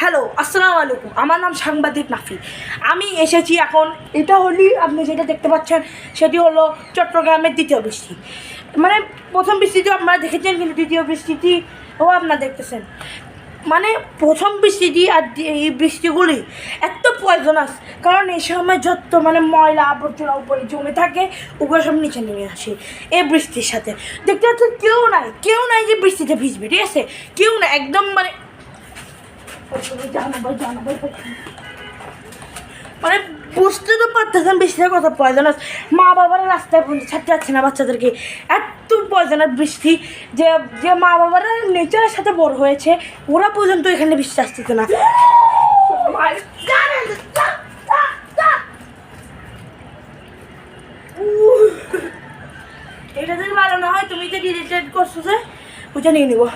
Hello, আসসালামু আলাইকুম। আমার নাম সাংবাদিক নাফি। আমি এসেছি এখন, এটা হলি আপনি যেটা দেখতে পাচ্ছেন সেটি হলো চট্টগ্রামের দ্বিতীয় বৃষ্টি। মানে প্রথম বৃষ্টিটিও আপনারা দেখেছেন, কিন্তু দ্বিতীয় বৃষ্টিটিও আপনারা দেখতেছেন। মানে প্রথম বৃষ্টিটি আর এই বৃষ্টিগুলি এত পয়জনাস, কারণ এই সময় যত মানে ময়লা আবর্জনা উপরে জমে থাকে ওগুলো সব নিচে নেমে আসে এই বৃষ্টির সাথে। দেখতে পাচ্ছেন কেউ নাই যে বৃষ্টিতে ভিজবে, ঠিক আছে? কেউ না, একদম মানে মানে বুঝতে তো পারতেছেন বৃষ্টির কত পয়জনাস। মা বাবারা রাস্তায় ছাড়তে যাচ্ছে না বাচ্চাদেরকে, এত পয়জনাস বৃষ্টি যে যে মা বাবারা নেচারের সাথে বড় হয়েছে ওরা পর্যন্ত এখানে বৃষ্টি আসতেছে না। এটা যদি ভালো না হয়, তুমি তো ডিলিটেড করছো যে ওইটা নিয়ে নিবো।